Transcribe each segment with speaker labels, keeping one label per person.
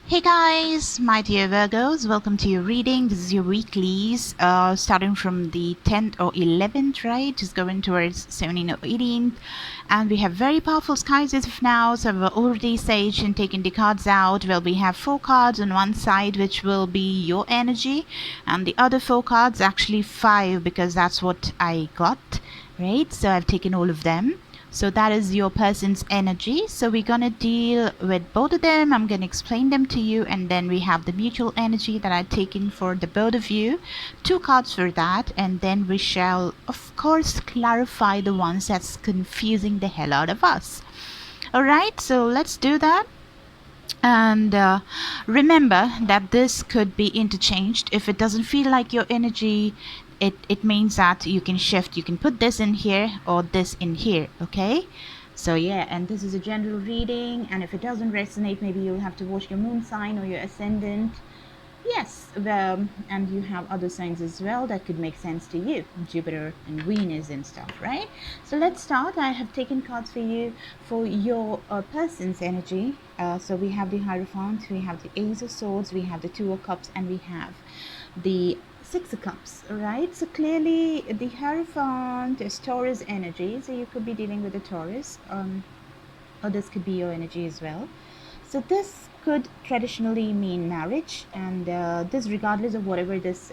Speaker 1: Hey guys, my dear Virgos, welcome to your reading. This is your weeklies, starting from the 10th or 11th, right? Just going towards 17th or 18th. And we have very powerful skies as of now, so we've already saged and taken the cards out. Well, we have 4 cards on one side, which will be your energy, and the other 4 cards, actually 5, because that's what I got, right? So I've taken all of them. So that is your person's energy. So we're gonna deal with both of them. I'm gonna explain them to you, and then we have the mutual energy that I've taken for the both of you. 2 cards for that, and then we shall of course clarify the ones that's confusing the hell out of us. Alright, so let's do that. And remember that this could be interchanged. If it doesn't feel like your energy, it means that you can shift. You can put this in here or this in here, okay? So yeah, and this is a general reading, and if it doesn't resonate, maybe you'll have to watch your moon sign or your ascendant. Yes, and you have other signs as well that could make sense to you, Jupiter and Venus and stuff, right? So let's start. I have taken cards for you for your person's energy. So we have the Hierophant, we have the Ace of Swords, we have the Two of Cups, and we have the Six of Cups, right? So clearly the Hierophant is Taurus energy, so you could be dealing with a Taurus, or this could be your energy as well. So this could traditionally mean marriage, and this, regardless of whatever this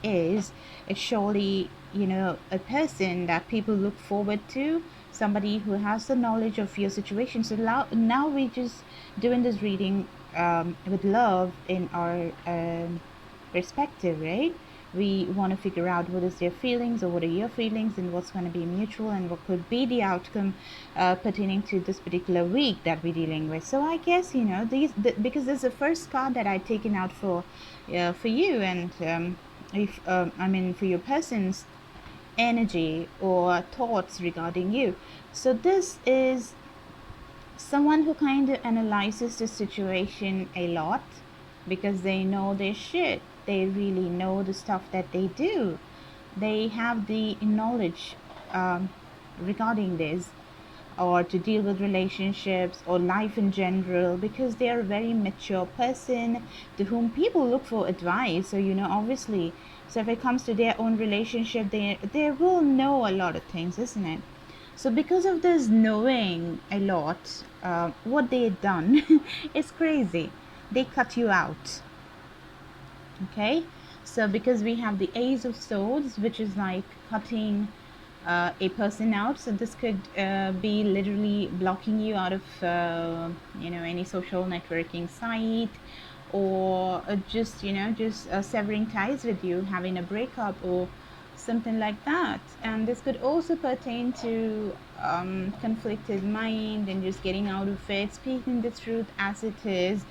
Speaker 1: is, it's surely, a person that people look forward to, somebody who has the knowledge of your situation. So now we just doing this reading with love in our perspective, right? We want to figure out what is their feelings or what are your feelings, and what's going to be mutual, and what could be the outcome pertaining to this particular week that we're dealing with. So I guess because this is the first card that I've taken out for you, and if I mean for your person's energy or thoughts regarding you. So this is someone who kind of analyzes the situation a lot, because they know their shit. They really know the stuff that they do. They have the knowledge regarding this, or to deal with relationships or life in general, because they are a very mature person to whom people look for advice. So obviously, so if it comes to their own relationship, they will know a lot of things, isn't it? So because of this knowing a lot, what they had done is crazy. They cut you out. Okay, so because we have the Ace of Swords, which is like cutting a person out. So this could be literally blocking you out of any social networking site, or just severing ties with you, having a breakup or something like that. And this could also pertain to conflicted mind and just getting out of it, speaking the truth as it is,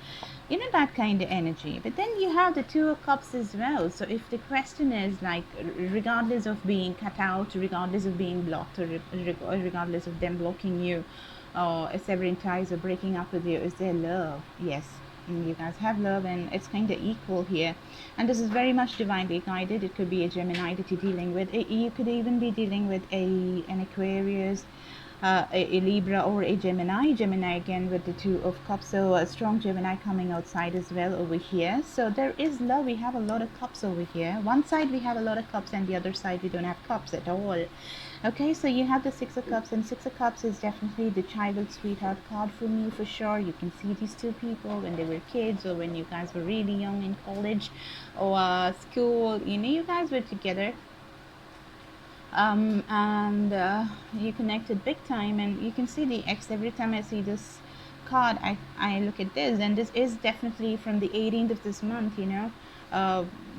Speaker 1: that kind of energy. But then you have the Two of Cups as well. So if the question is like, regardless of being cut out, regardless of being blocked, or regardless of them blocking you, or severing ties or breaking up with you, is there love? Yes, you guys have love, and it's kind of equal here. And this is very much divinely guided. It could be a Gemini that you're dealing with. You could even be dealing with an Aquarius, a Libra, or a Gemini. Gemini again with the Two of Cups, so a strong Gemini coming outside as well over here. So there is love. We have a lot of cups over here. One side we have a lot of cups, and the other side we don't have cups at all. Okay, so you have the Six of Cups, and Six of Cups is definitely the childhood sweetheart card for me, for sure. You can see these two people when they were kids, or when you guys were really young in college or school. You guys were together, and you connected big time. And you can see the X. Every time I see this card, I look at this, and this is definitely from the 18th of this month.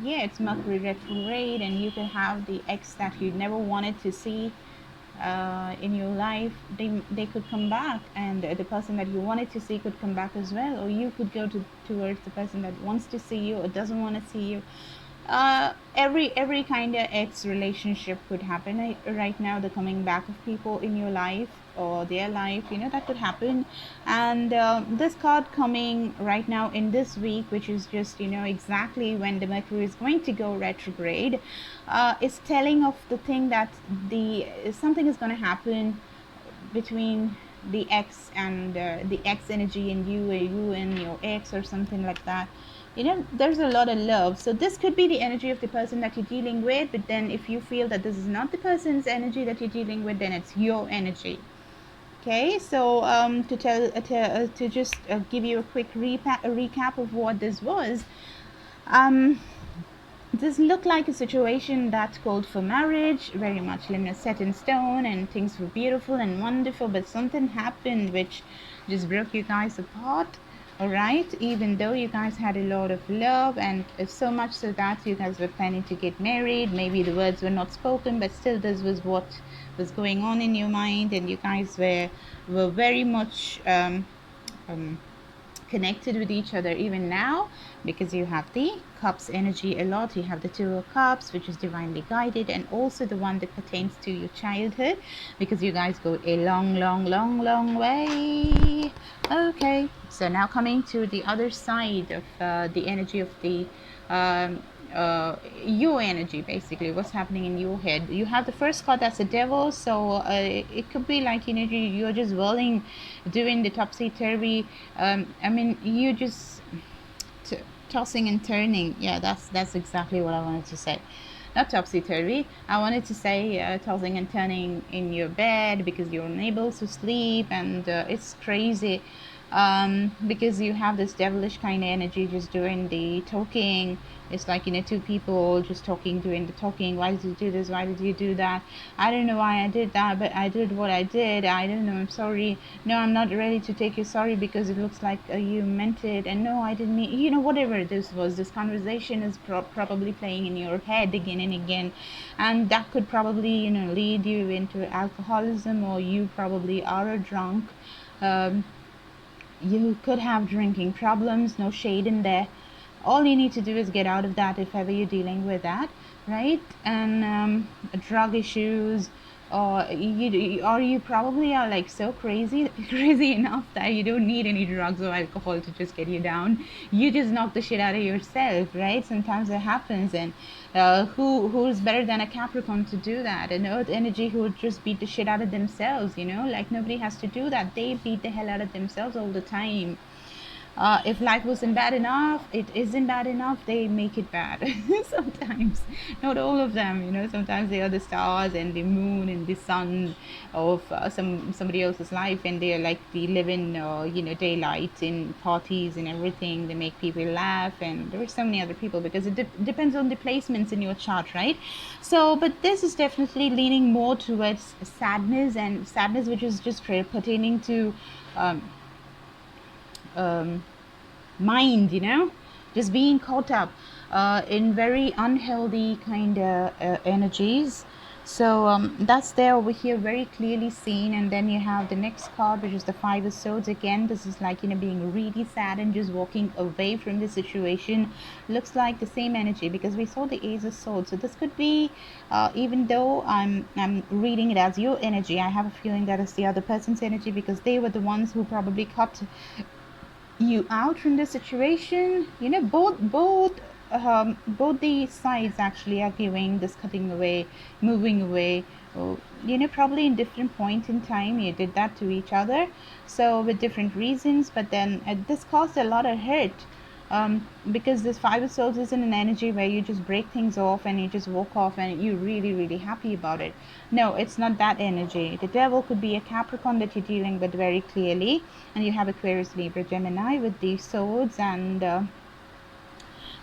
Speaker 1: Yeah, it's Mercury retrograde, and you could have the X that you never wanted to see in your life. They could come back, and the person that you wanted to see could come back as well, or you could go towards the person that wants to see you or doesn't want to see you. Every kind of ex relationship could happen right now. The coming back of people in your life or their life, that could happen. And this card coming right now in this week, which is just exactly when the Mercury is going to go retrograde, is telling of the thing that the something is going to happen between the ex and the ex energy in you, or you and your ex, or something like that. There's a lot of love. So this could be the energy of the person that you're dealing with, but then if you feel that this is not the person's energy that you're dealing with, then it's your energy. Okay, so to just give you a quick recap of what this was. um, this looked like a situation that called for marriage, very much set in stone, and things were beautiful and wonderful, but something happened which just broke you guys apart. All right, even though you guys had a lot of love, and so much so that you guys were planning to get married, maybe the words were not spoken, but still this was what was going on in your mind, and you guys were very much um, connected with each other even now, because you have the cups energy a lot. You have the two of cups, which is divinely guided, and also the one that pertains to your childhood, because you guys go a long way. Okay, so now coming to the other side of the energy of the um, your energy, basically what's happening in your head. You have the first card, that's the devil. So it could be like you're just whirling, doing the topsy-turvy. I mean, you just tossing and turning. Yeah, that's exactly what I wanted to say. Not topsy-turvy, I wanted to say tossing and turning in your bed because you're unable to sleep, and it's crazy, because you have this devilish kind of energy just doing the talking. It's like two people just talking, doing the talking. Why did you do this? Why did you do that? I don't know why I did that, but I did what I did. I don't know, I'm sorry. No, I'm not ready to take you sorry because it looks like you meant it. And no, I didn't mean, whatever this was, this conversation is probably playing in your head again and again, and that could probably lead you into alcoholism, or you probably are a drunk. You could have drinking problems, no shade in there. All you need to do is get out of that if ever you're dealing with that, right? And drug issues, or you probably are like so crazy crazy enough that you don't need any drugs or alcohol to just get you down. You just knock the shit out of yourself, right? Sometimes it happens. And who's better than a Capricorn to do that? An earth energy who would just beat the shit out of themselves, like nobody has to do that. They beat the hell out of themselves all the time. If life wasn't bad enough, it isn't bad enough, they make it bad. Sometimes, not all of them. Sometimes they are the stars and the moon and the sun of somebody else's life, and they're like the living daylight in parties and everything. They make people laugh, and there are so many other people, because it depends on the placements in your chart, right? So, but this is definitely leaning more towards sadness, and sadness which is just pertaining to mind, just being caught up in very unhealthy kind of energies. So that's there over here, very clearly seen. And then you have the next card, which is the Five of Swords. Again, this is like being really sad and just walking away from the situation. Looks like the same energy, because we saw the Ace of Swords. So this could be, even though I'm reading it as your energy, I have a feeling that it's the other person's energy, because they were the ones who probably cut you out from the situation. Both the sides actually are giving this cutting away, moving away. Oh, probably in different point in time you did that to each other, so with different reasons. But then this caused a lot of hurt, because this Five of Swords isn't an energy where you just break things off and you just walk off and you're really really happy about it. No, it's not that energy. The devil could be a Capricorn that you're dealing with very clearly, and you have Aquarius, Libra, Gemini with these swords. And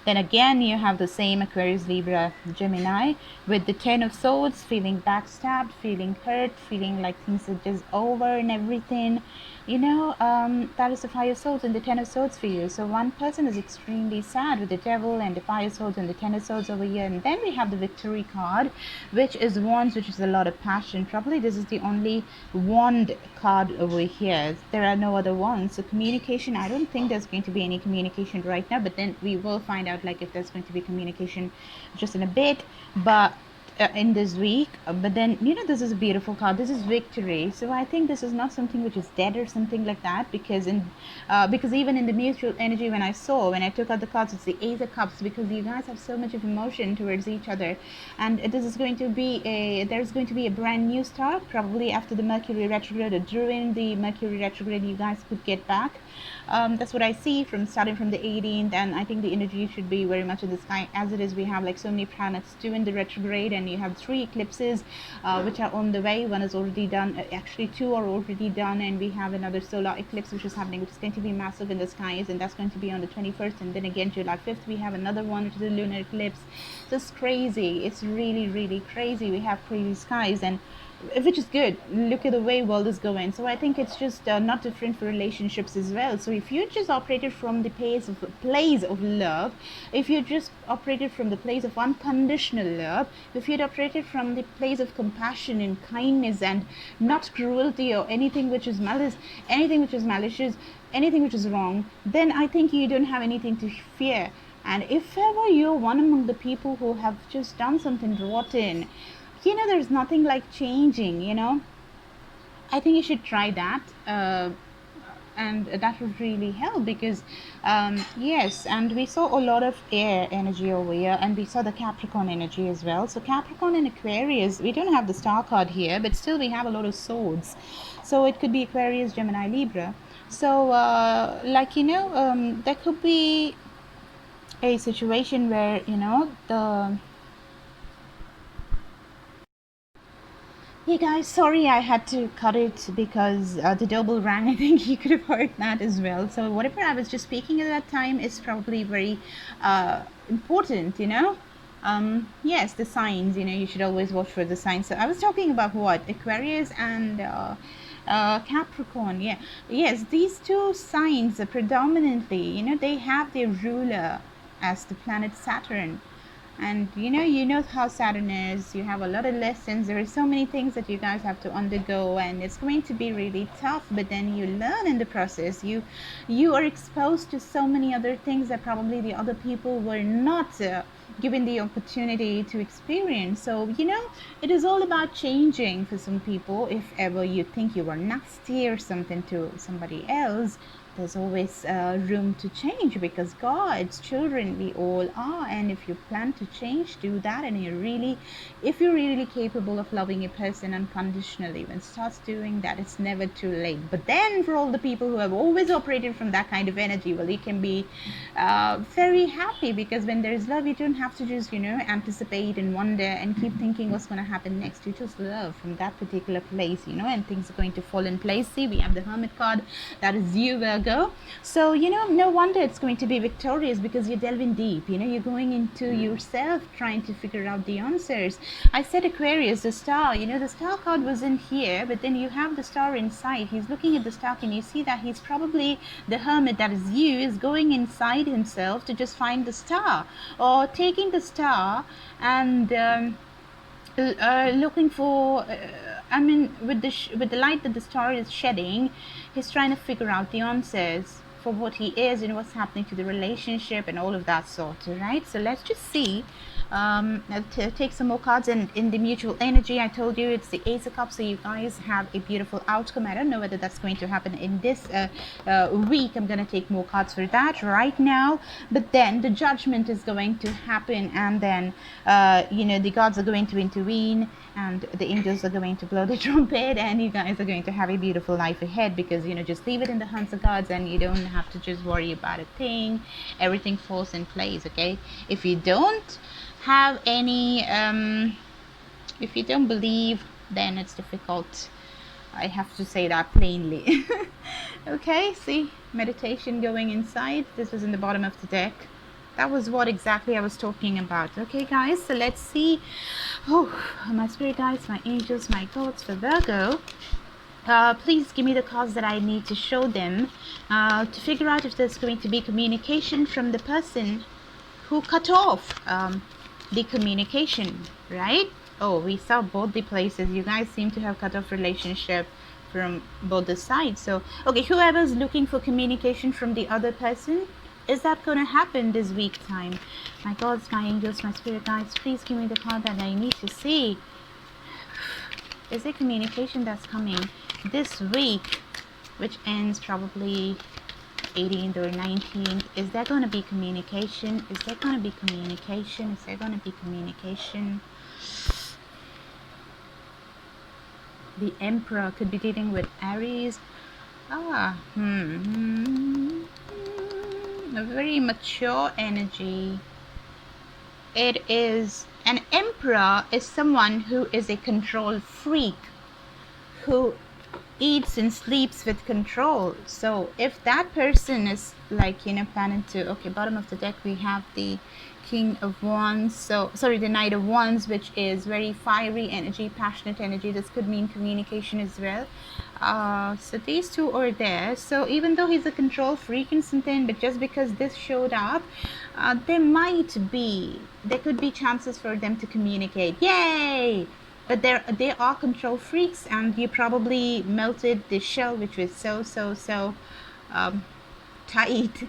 Speaker 1: then again you have the same Aquarius, Libra, Gemini with the Ten of Swords, feeling backstabbed, feeling hurt, feeling like things are just over and everything. That is the Five of Swords and the Ten of Swords for you. So one person is extremely sad with the devil and the Five of Swords and the Ten of Swords over here. And then we have the Victory card, which is Wands, which is a lot of passion. Probably this is the only wand card over here. There are no other wands. So communication, I don't think there's going to be any communication right now, but then we will find out like if there's going to be communication just in a bit. But in this week, but then this is a beautiful card. This is victory. So I think this is not something which is dead or something like that, because even in the mutual energy, when I took out the cards, it's the Ace of Cups, because you guys have so much of emotion towards each other, and this is going to be there's going to be a brand new start, probably after the Mercury retrograde, or during the Mercury retrograde. You guys could get back. That's what I see from starting from the 18th, and I think the energy should be very much in the sky. As it is, we have like so many planets too in the retrograde, and you have 3 eclipses which are on the way. One is already done, actually 2 are already done, and we have another solar eclipse which is happening, which is going to be massive in the skies, and that's going to be on the 21st. And then again July 5th we have another one, which is a lunar eclipse. So it's crazy, it's really really crazy. We have crazy skies, and which is good. Look at the way world is going. So I think it's just not different for relationships as well. So if you just operated from the place of love, if you just operated from the place of unconditional love, if you'd operated from the place of compassion and kindness and not cruelty or anything which is malice, anything which is malicious, anything which is wrong, then I think you don't have anything to fear. And if ever you're one among the people who have just done something rotten, there's nothing like changing. I think you should try that, and that would really help, because yes, and we saw a lot of air energy over here, and we saw the Capricorn energy as well. So Capricorn and Aquarius, we don't have the star card here, but still we have a lot of swords. So it could be Aquarius, Gemini, Libra. So there could be a situation where the Hey guys, sorry I had to cut it because the doorbell rang. I think you could have heard that as well. So whatever I was just speaking at that time is probably very important, yes, the signs, you should always watch for the signs. So I was talking about what? Aquarius and Capricorn. Yeah. Yes, these 2 signs are predominantly, they have their ruler as the planet Saturn. And how Saturn is. You have a lot of lessons. There are so many things that you guys have to undergo, and it's going to be really tough, but then you learn in the process. You are exposed to so many other things that probably the other people were not given the opportunity to experience. So it is all about changing for some people. If ever you think you are nasty or something to somebody else, there's always room to change, because God's children we all are. And if you plan to change, do that. And if you're really capable of loving a person unconditionally, when starts doing that, it's never too late. But then for all the people who have always operated from that kind of energy, well, you can be very happy, because when there's love, you don't have to just anticipate and wonder and keep thinking what's going to happen next. You just love from that particular place, and things are going to fall in place. See, we have the Hermit card. That is you, Virgo. So no wonder it's going to be victorious, because you're delving deep. You're going into yourself, trying to figure out the answers. I said Aquarius, the star. The star card was in here, but then you have the star inside. He's looking at the star. Can you see that? He's probably the hermit, that is you, is going inside himself to just find the star, or taking the star and looking for with the light that the star is shedding, he's trying to figure out the answers for what he is and what's happening to the relationship and all of that sort. Right, so let's just see. Take some more cards. And in the mutual energy, I told you it's the Ace of Cups, so you guys have a beautiful outcome. I don't know whether that's going to happen in this week. I'm going to take more cards for that right now, but then the judgment is going to happen, and then the gods are going to intervene, and the angels are going to blow the trumpet, and you guys are going to have a beautiful life ahead, because just leave it in the hands of gods, and you don't have to just worry about a thing. Everything falls in place. Okay, if you don't have any if you don't believe, then it's difficult. I have to say that plainly. Okay, see, meditation going inside. This was in the bottom of the deck. That was what exactly I was talking about. Okay guys, so let's see. My spirit guides, my angels, my gods for Virgo. Please give me the cards that I need to show them to figure out if there's going to be communication from the person who cut off the communication, right? We saw both the places. You guys seem to have cut off relationship from both the sides. So okay, whoever's looking for communication from the other person, Is that going to happen this week time? My gods, my angels, my spirit guides, please give me the card that I need to see. Is there communication that's coming this week, which ends probably 18th or 19th? Is there going to be communication? Is there going to be communication? Is there going to be communication? The Emperor could be dealing with Aries. A very mature energy. It is an Emperor is someone who is a control freak, who eats and sleeps with control. So if that person is like, planning to, okay, bottom of the deck we have the King of Wands, so sorry, the Knight of Wands, which is very fiery energy, passionate energy. This could mean communication as well. So these two are there. So even though he's a control freak and something, but just because this showed up, there could be chances for them to communicate. Yay! But they are control freaks, and you probably melted the shell, which was so tight.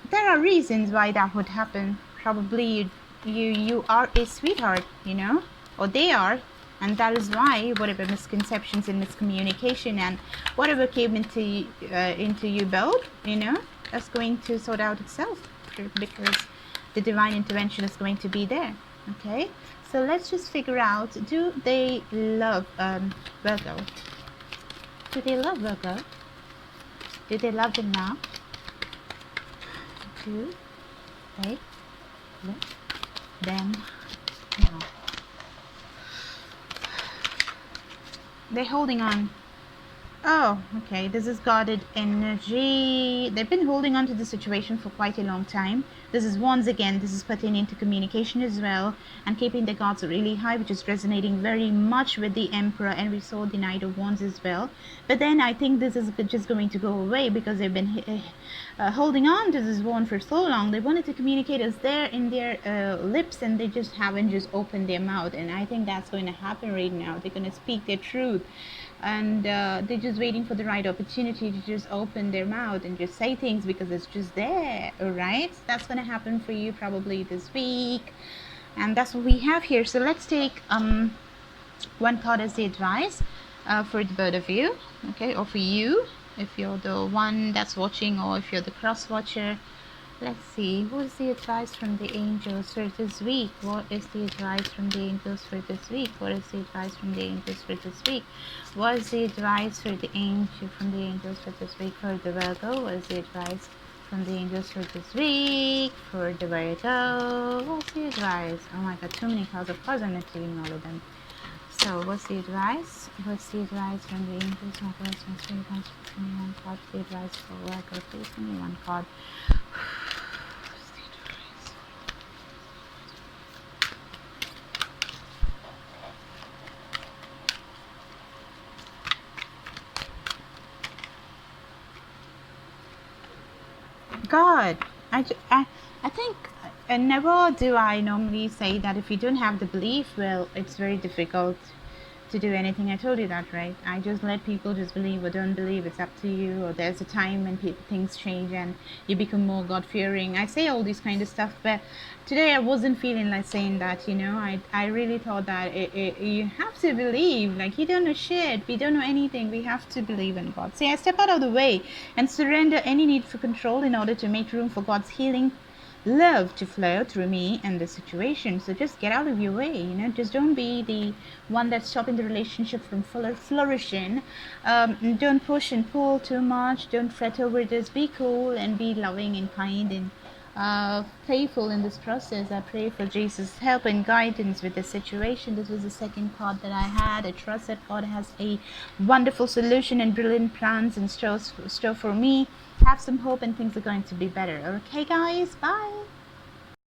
Speaker 1: There are reasons why that would happen. Probably you are a sweetheart, or they are, and that is why whatever misconceptions and miscommunication and whatever came into you both, that's going to sort out itself, because the divine intervention is going to be there. Okay, so let's just figure out, do they love Virgo? Do they love Virgo? Do they love them now? Do they love them now? They're holding on. Oh, okay, this is guarded energy. They've been holding on to the situation for quite a long time. This is, once again, this is pertaining to communication as well, and keeping the guards really high, which is resonating very much with the Emperor, and we saw the Knight of Wands as well. But then I think this is just going to go away, because they've been holding on to this wand for so long. They wanted to communicate as there in their lips, and they just haven't just opened their mouth. And I think that's going to happen right now. They're going to speak their truth, and they're just waiting for the right opportunity to just open their mouth and just say things, because it's just there. All right, that's going to happen for you probably this week, and that's what we have here. So let's take one card as the advice for the both of you, okay, or for you if you're the one that's watching, or if you're the cross watcher. Let's see, what is the advice from the angels for this week? What is the advice from the angels for this week? What is the advice from the angels for this week? What is the advice for the angels for this week for the Virgo? What is the advice from the angels for this week for the Virgo? What's the advice? Oh my god, too many cards. Of course I'm not reading all of them. So what's the advice? What's the advice from the angels? My God, my spirit guides, give me one card. The advice for Virgo, please give me one card. God, I think never do I normally say that if you don't have the belief, well, it's very difficult to do anything. I told you that, right? I just let people just believe or don't believe. It's up to you. Or there's a time when things change and you become more God-fearing. I say all this kind of stuff, but today I wasn't feeling like saying that, I really thought that you have to believe. Like, you don't know shit. We don't know anything. We have to believe in God. See, I step out of the way and surrender any need for control in order to make room for God's healing love to flow through me and the situation. So just get out of your way, just don't be the one that's stopping the relationship from flourishing. Don't push and pull too much. Don't fret over this. Be cool and be loving and kind and playful in this process. I pray for Jesus' help and guidance with the situation. This was the second card that I had. I trust that God has a wonderful solution and brilliant plans in store for me. Have some hope and things are going to be better. Okay, guys? Bye.